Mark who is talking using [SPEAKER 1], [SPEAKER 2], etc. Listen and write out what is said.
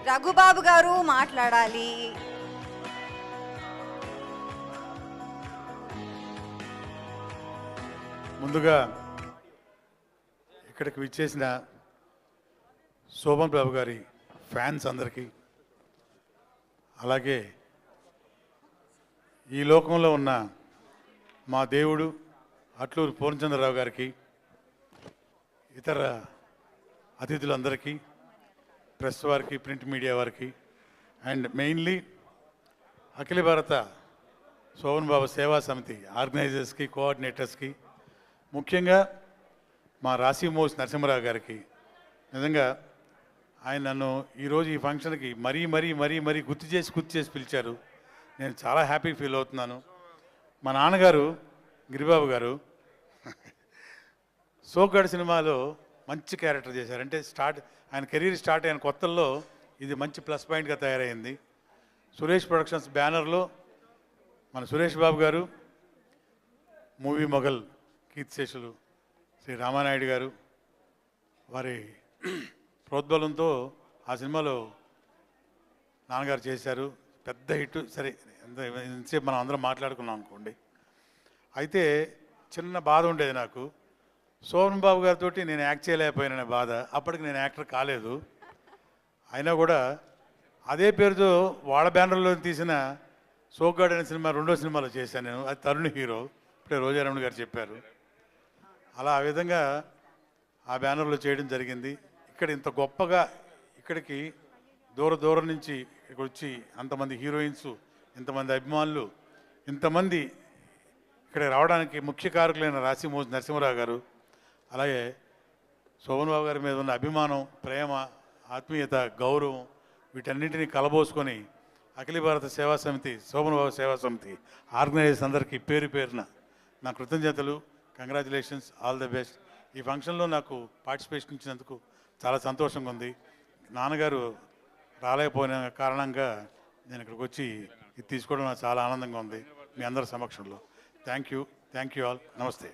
[SPEAKER 1] రఘుబాబు గారు మాట్లాడాలి.
[SPEAKER 2] ముందుగా ఇక్కడికి విచ్చేసిన శోభన్ బాబు గారి ఫ్యాన్స్ అందరికీ, అలాగే ఈ లోకంలో ఉన్న మా దేవుడు అట్లూరు పూర్ణచంద్రరావు గారికి, ఇతర అతిథులందరికీ, ప్రెస్ వారికి, ప్రింట్ మీడియా వారికి, అండ్ మెయిన్లీ అఖిల భారత శోభన్ బాబు సేవా సమితి ఆర్గనైజర్స్కి, కోఆర్డినేటర్స్కి, ముఖ్యంగా మా రాశిమోస్ నరసింహరావు గారికి. నిజంగా ఆయన నన్ను ఈరోజు ఈ ఫంక్షన్కి మరీ మరీ మరీ మరీ గుర్తు చేసి పిలిచారు. నేను చాలా హ్యాపీ ఫీల్ అవుతున్నాను. మా నాన్నగారు గిరిబాబు గారు సోగ్గాడు సినిమాలో మంచి క్యారెక్టర్ చేశారు. అంటే ఆయన కెరీర్ స్టార్ట్ అయిన కొత్తల్లో ఇది మంచి ప్లస్ పాయింట్గా తయారైంది. సురేష్ ప్రొడక్షన్స్ బ్యానర్లో మన సురేష్ బాబు గారు, మూవీ మొఘల్ కీర్తిశేషులు శ్రీ రామానాయుడు గారు వారి ప్రోద్బలంతో ఆ సినిమాలో నాన్నగారు చేశారు. పెద్ద హిట్. సరే, ఎంతసేపు మనం అందరం మాట్లాడుకున్నాం అనుకోండి. అయితే చిన్న బాధ ఉండేది నాకు, శోభన్ బాబు గారితో నేను యాక్ట్ చేయలేకపోయిన బాధ. అప్పటికి నేను యాక్టర్ కాలేదు. అయినా కూడా అదే పేరుతో వాళ్ళ బ్యానర్లో తీసిన సోగ్గాడు అనే సినిమా రెండో సినిమాలో చేశాను నేను. అది తరుణ్ హీరో. ఇప్పుడే రోజారమణ గారు చెప్పారు. అలా ఆ విధంగా ఆ బ్యానర్లో చేయడం జరిగింది. ఇక్కడ ఇంత గొప్పగా ఇక్కడికి దూరం నుంచి ఇక్కడ వచ్చి అంతమంది హీరోయిన్స్, ఇంతమంది అభిమానులు, ఇంతమంది ఇక్కడ రావడానికి ముఖ్య కారకులైన రాశిమోస్ నరసింహరావు గారు, అలాగే శోభన్ బాబు గారి మీద ఉన్న అభిమానం, ప్రేమ, ఆత్మీయత, గౌరవం వీటన్నింటినీ కలబోసుకొని అఖిల భారత సేవా సమితి, శోభన్ బాబు సేవా సమితి ఆర్గనైజర్స్ అందరికీ పేరు పేరున నా కృతజ్ఞతలు. Congratulations, all the best. ఈ ఫంక్షన్లో నాకు పార్టిసిపేషన్ ఇచ్చినందుకు చాలా సంతోషంగా ఉంది. నాన్నగారు రాలేకపోయిన కారణంగా నేను ఇక్కడికి వచ్చి ఇది తీసుకోవడం నాకు చాలా ఆనందంగా ఉంది మీ అందరి సమక్షంలో. Thank you all. నమస్తే.